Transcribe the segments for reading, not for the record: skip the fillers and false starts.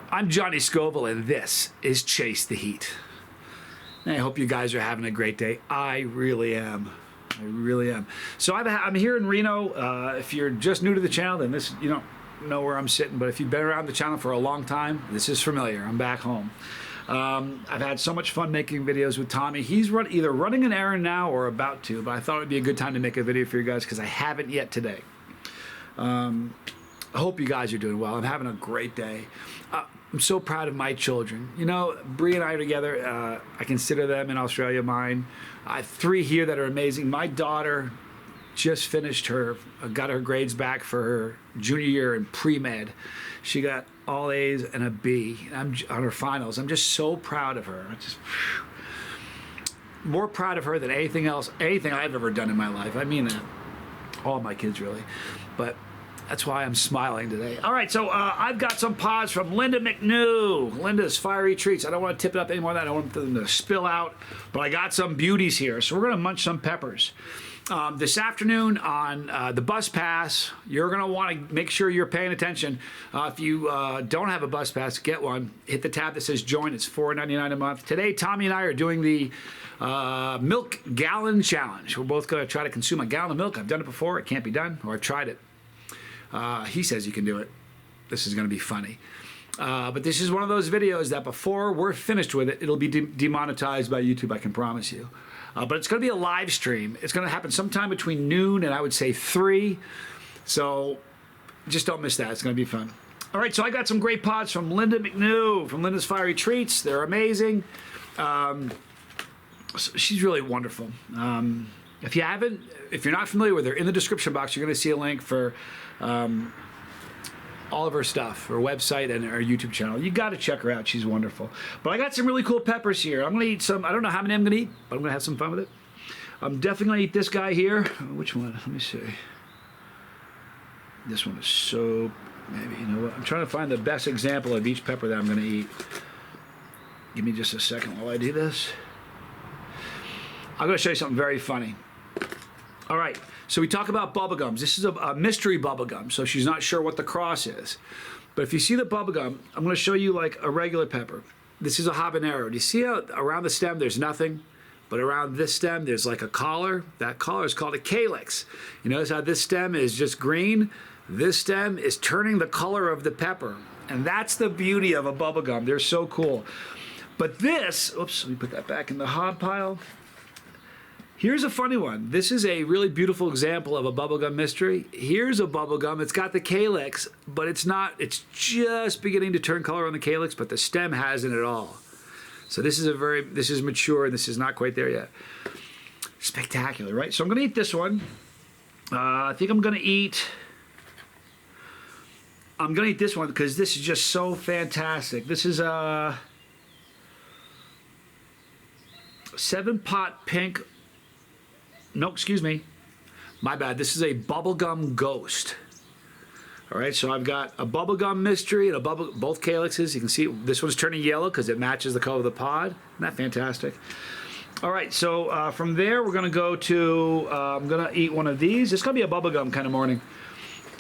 I'm Johnny Scoville, and this is Chase the Heat. And I hope you guys are having a great day. I really am. I really am. So I'm here in Reno. If you're just new to the channel, then you don't know where I'm sitting. But if you've been around the channel for a long time, this is familiar. I'm back home. I've had so much fun making videos with Tommy. He's either running an errand now or about to, but I thought it would be a good time to make a video for you guys because I haven't yet today. I hope you guys are doing well. I'm having a great day. I'm so proud of my children. You know, Bree and I are together. I consider them in Australia mine. I have 3 here that are amazing. My daughter just finished got her grades back for her junior year in pre-med. She got all A's and a B on her finals. I'm just so proud of her. More proud of her than anything else, anything I've ever done in my life. I mean that. All my kids, really. But that's why I'm smiling today. All right, so I've got some pods from Linda McNew. Linda's Fiery Treats. I don't want to tip it up anymore than that. I don't want them to spill out. But I got some beauties here. So we're going to munch some peppers. This afternoon on the bus pass, you're going to want to make sure you're paying attention. If you don't have a bus pass, get one. Hit the tab that says join. It's $4.99 a month. Today, Tommy and I are doing the milk gallon challenge. We're both going to try to consume a gallon of milk. I've done it before. It can't be done, or I've tried it. He says you can do it. This is going to be funny. But this is one of those videos that before we're finished with it, it'll be demonetized by YouTube, I can promise you. But it's going to be a live stream. It's going to happen sometime between noon and I would say 3. So just don't miss that. It's going to be fun. All right, so I got some great pods from Linda McNew, from Linda's Fiery Treats. They're amazing. She's really wonderful. If you're not familiar with her, in the description box, you're going to see a link for all of her stuff, her website and her YouTube channel. You got to check her out. She's wonderful. But I got some really cool peppers here. I'm going to eat some. I don't know how many I'm going to eat, but I'm going to have some fun with it. I'm definitely going to eat this guy here. Which one? Let me see. This one is so, maybe, you know what? I'm trying to find the best example of each pepper that I'm going to eat. Give me just a second while I do this. I'm going to show you something very funny. All right, so we talk about bubble gums. This is a mystery bubble gum, so she's not sure what the cross is. But if you see the bubble gum, I'm going to show you like a regular pepper. This is a habanero. Do you see how around the stem there's nothing? But around this stem there's like a collar. That collar is called a calyx. You notice how this stem is just green? This stem is turning the color of the pepper. And that's the beauty of a bubble gum. They're so cool. But this, oops, let me put that back in the hob pile. Here's a funny one. This is a really beautiful example of a bubblegum mystery. Here's a bubblegum. It's got the calyx, but it's not. It's just beginning to turn color on the calyx, but the stem hasn't at all. So this is mature, and this is not quite there yet. Spectacular, right? So I'm going to eat this one. I think I'm going to eat this one because this is just so fantastic. This is a 7-pot pink. No, excuse me. My bad. This is a bubblegum ghost. All right, so I've got a bubblegum mystery and both calyxes. You can see this one's turning yellow because it matches the color of the pod. Isn't that fantastic? All right, so from there we're going to go to, I'm going to eat one of these. It's going to be a bubblegum kind of morning.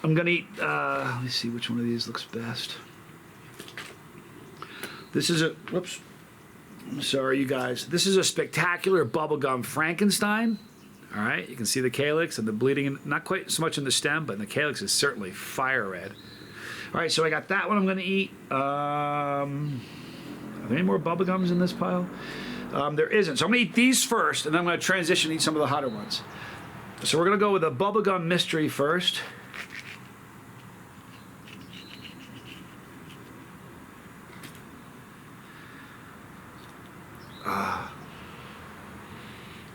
I'm going to eat, let me see which one of these looks best. This is a, whoops. I'm sorry, you guys. This is a spectacular bubblegum Frankenstein. All right, you can see the calyx and the bleeding, not quite so much in the stem, but the calyx is certainly fire red. All right, so I got that one I'm going to eat. Are there any more bubblegums in this pile? There isn't. So I'm going to eat these first, and then I'm going to transition and eat some of the hotter ones. So we're going to go with a bubblegum mystery first.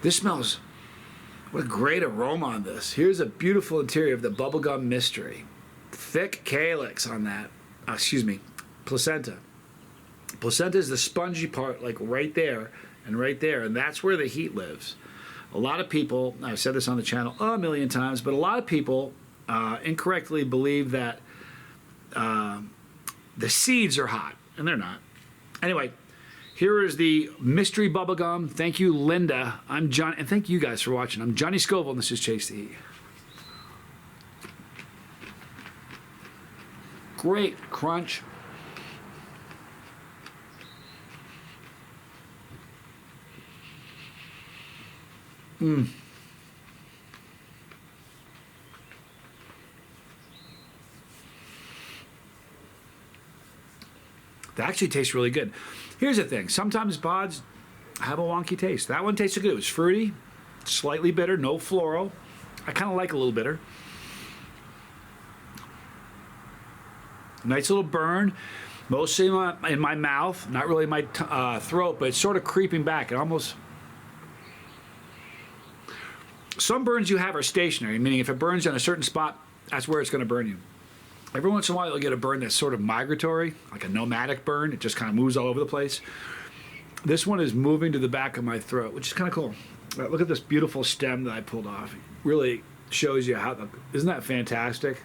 This smells, what a great aroma on this. Here's a beautiful interior of the bubblegum mystery. Thick calyx on that. Excuse me, placenta. Placenta is the spongy part, like right there and right there, and that's where the heat lives. A lot of people, I've said this on the channel a million times, but a lot of people incorrectly believe that the seeds are hot, and they're not. Anyway, here is the mystery bubblegum. Thank you, Linda. I'm John, and thank you guys for watching. I'm Johnny Scoville, and this is Chase the Heat. Great crunch. That actually tastes really good. Here's the thing. Sometimes pods have a wonky taste. That one tasted good. It was fruity, slightly bitter, no floral. I kind of like a little bitter. Nice little burn. Mostly in my mouth, not really my throat, but it's sort of creeping back. It almost... Some burns you have are stationary, meaning if it burns in a certain spot, that's where it's going to burn you. Every once in a while, you'll get a burn that's sort of migratory, like a nomadic burn. It just kind of moves all over the place. This one is moving to the back of my throat, which is kind of cool. Look at this beautiful stem that I pulled off. It really shows you how isn't that fantastic?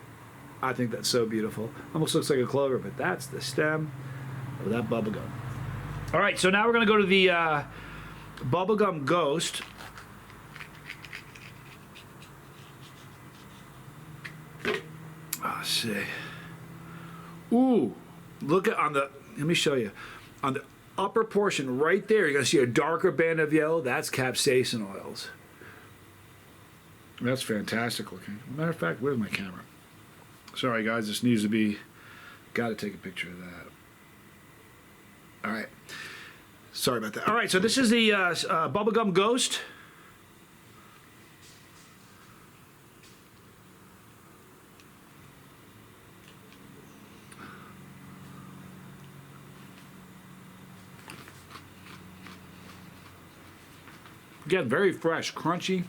I think that's so beautiful. Almost looks like a clover, but that's the stem of that bubblegum. All right, so now we're going to go to the bubblegum ghost. Let's see. Ooh, look at on the, let me show you. On the upper portion right there, you're going to see a darker band of yellow. That's capsaicin oils. That's fantastic looking. Matter of fact, where's my camera? Sorry, guys, this needs to be, got to take a picture of that. All right. Sorry about that. All right, so this is the bubblegum ghost. Again, very fresh, crunchy.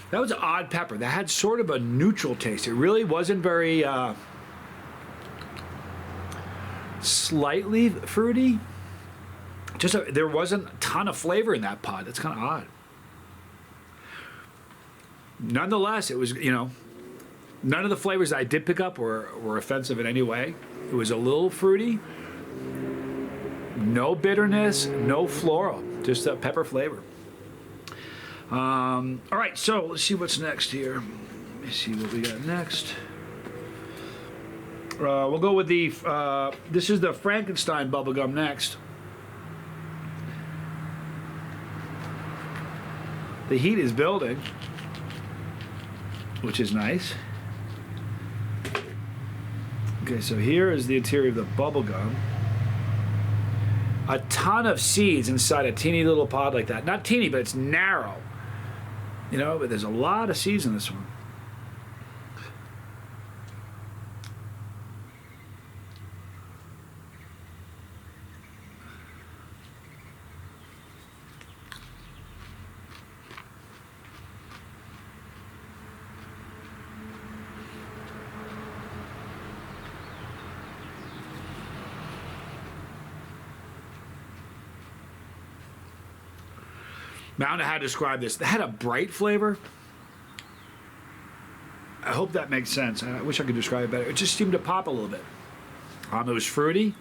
That was an odd pepper. That had sort of a neutral taste. It really wasn't very slightly fruity. There wasn't a ton of flavor in that pod. That's kind of odd. Nonetheless, it was, you know, none of the flavors I did pick up were offensive in any way. It was a little fruity. No bitterness, no floral, just a pepper flavor. All right, so let's see what's next here. Let me see what we got next. We'll go with the, this is the Frankenstein bubblegum next. The heat is building, which is nice. Okay, so here is the interior of the bubblegum. A ton of seeds inside a teeny little pod like that. Not teeny, but it's narrow. You know, but there's a lot of seeds in this one. Now I don't know how to describe this. It had a bright flavor. I hope that makes sense. I wish I could describe it better. It just seemed to pop a little bit. It was fruity.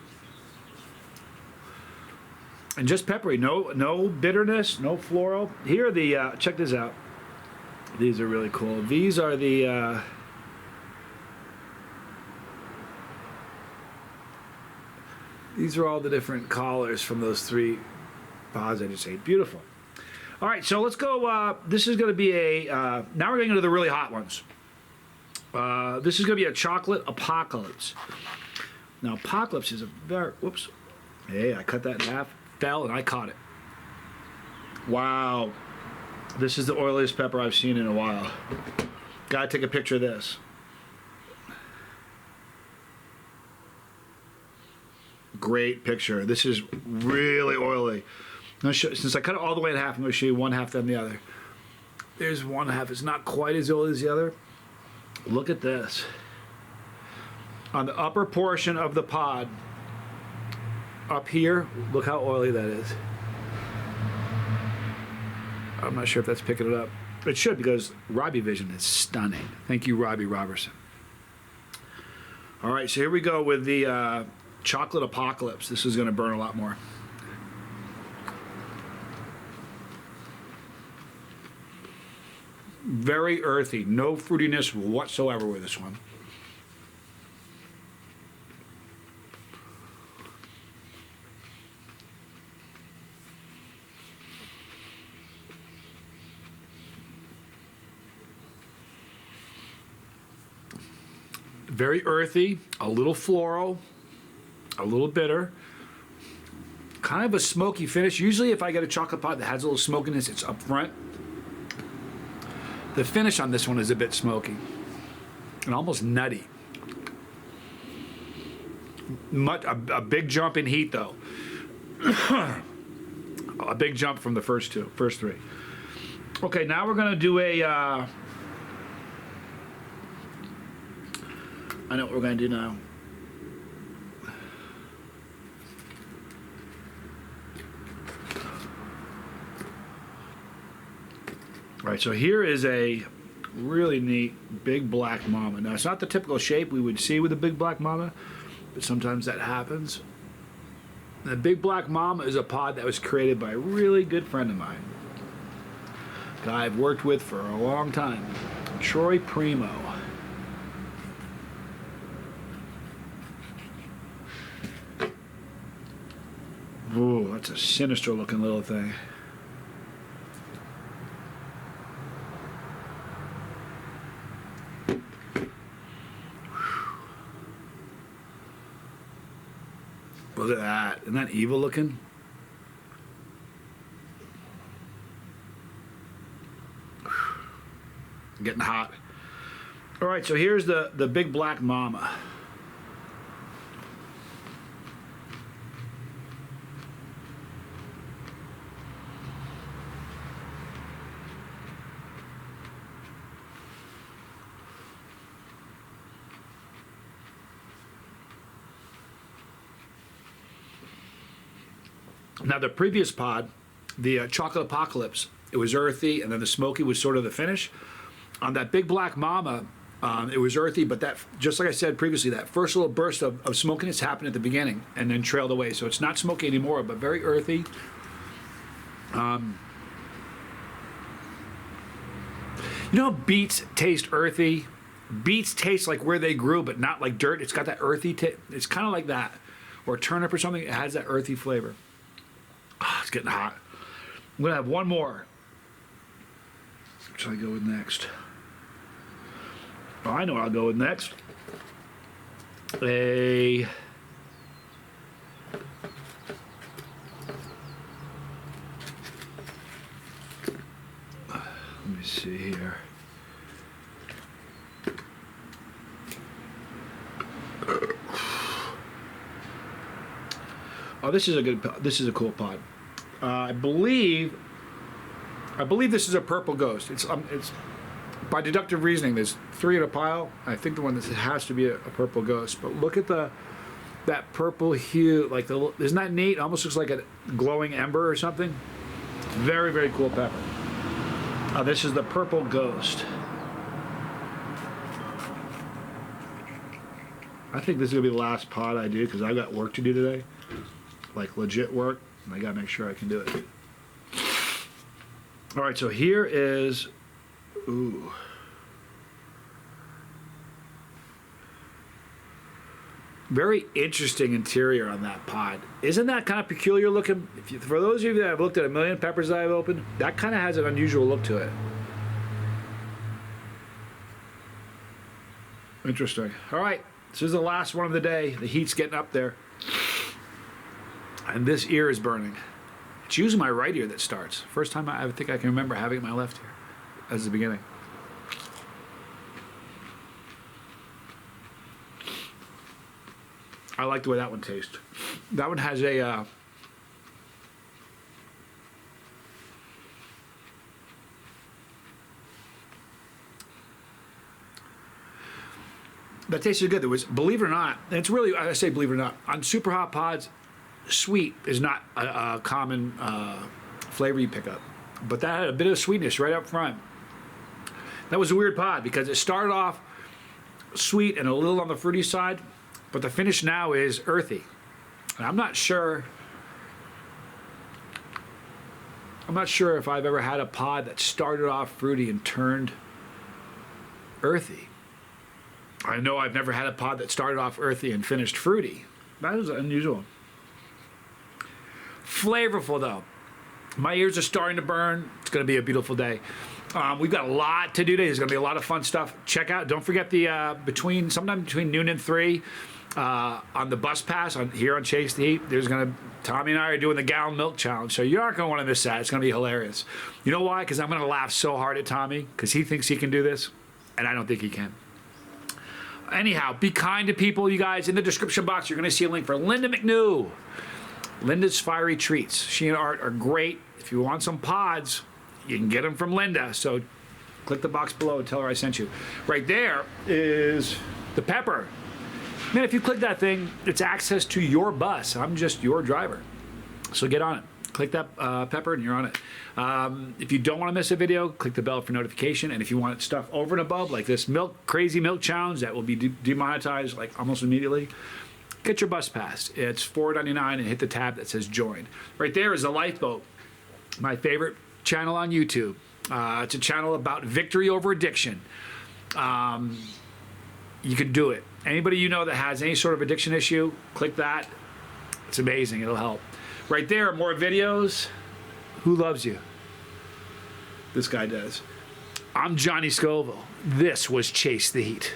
And just peppery. No bitterness, no floral. Here are the, check this out. These are really cool. These are the, these are all the different collars from those three pods I just ate. Beautiful. All right, so let's go. This is going to be a, now we're going into the really hot ones. This is going to be a chocolate apocalypse. Now, apocalypse is a very, whoops. Hey, I cut that in half, fell, and I caught it. Wow. This is the oiliest pepper I've seen in a while. Gotta take a picture of this. Great picture. This is really oily. Since I cut it all the way in half, I'm going to show you one half, then the other. There's one half. It's not quite as oily as the other. Look at this. On the upper portion of the pod, up here, look how oily that is. I'm not sure if that's picking it up. It should, because Robbie Vision is stunning. Thank you, Robbie Robertson. All right, so here we go with the chocolate apocalypse. This is going to burn a lot more. Very earthy, no fruitiness whatsoever with this one. Very earthy, a little floral, a little bitter, kind of a smoky finish. Usually if I get a chocolate pot that has a little smokiness, it's up front. The finish on this one is a bit smoky and almost nutty. A big jump in heat though. A big jump from the first three. Okay, now we're gonna do a, I know what we're going to do now. All right, so here is a really neat big black mama. Now, it's not the typical shape we would see with a big black mama, but sometimes that happens. The big black mama is a pod that was created by a really good friend of mine, a guy I've worked with for a long time, Troy Primo. Ooh, that's a sinister looking little thing. Look at that. Isn't that evil looking? Getting hot. All right, so here's the big black mama. Now the previous pod, the Chocolate Apocalypse, it was earthy, and then the smoky was sort of the finish. On that big black mama, it was earthy, but that, just like I said previously, that first little burst of smokiness happened at the beginning and then trailed away. So it's not smoky anymore, but very earthy. You know, beets taste earthy. Beets taste like where they grew, but not like dirt. It's got that earthy taste. It's kind of like that. Or turnip or something, it has that earthy flavor. Oh, it's getting hot. I'm going to have one more. What should I go with next? Oh, I know what I'll go with next. Let me see here. Oh, this is a cool pod. I believe this is a purple ghost. It's by deductive reasoning. There's three in a pile. I think the one that has to be a purple ghost. But look at that purple hue. Like isn't that neat? It almost looks like a glowing ember or something. Very, very cool pepper. This is the purple ghost. I think this is gonna be the last pod I do because I've got work to do today. Like legit work, and I gotta make sure I can do it. All right, so here is, ooh. Very interesting interior on that pod. Isn't that kind of peculiar looking? For those of you that have looked at a million peppers that I've opened, that kind of has an unusual look to it. Interesting. All right, this is the last one of the day. The heat's getting up there. And this ear is burning. It's usually my right ear that starts. First time I think I can remember having my left ear as the beginning. I like the way that one tastes. That one has a that tasted good. There was, believe it or not, and it's really, I say believe it or not, on super hot pods, sweet is not a common flavor you pick up, but that had a bit of sweetness right up front. That was a weird pod because it started off sweet and a little on the fruity side, but the finish now is earthy. And I'm not sure if I've ever had a pod that started off fruity and turned earthy. I know I've never had a pod that started off earthy and finished fruity. That is unusual. Flavorful though. My ears are starting to burn. It's going to be a beautiful day. We've got a lot to do today. There's going to be a lot of fun stuff. Check out. Don't forget the sometime between noon and 3 on the bus pass here on Chase the Heat. Tommy and I are doing the gallon milk challenge, so you aren't going to want to miss that. It's going to be hilarious. You know why? Because I'm going to laugh so hard at Tommy because he thinks he can do this, and I don't think he can. Anyhow, be kind to people, you guys. In the description box, you're going to see a link for Linda McNew. Linda's Fiery Treats. She and Art are great. If you want some pods, you can get them from Linda. So click the box below and tell her I sent you. Right there is the pepper. Man, if you click that thing, it's access to your bus. I'm just your driver. So get on it. Click that pepper and you're on it. If you don't want to miss a video, click the bell for notification. And if you want stuff over and above, like this crazy milk challenge that will be demonetized like almost immediately, get your bus pass. It's $4.99 and hit the tab that says join. Right there is the Lifeboat, my favorite channel on YouTube. It's a channel about victory over addiction. You can do it. Anybody you know that has any sort of addiction issue, click that. It's amazing. It'll help. Right there, more videos. Who loves you? This guy does. I'm Johnny Scoville. This was Chase the Heat.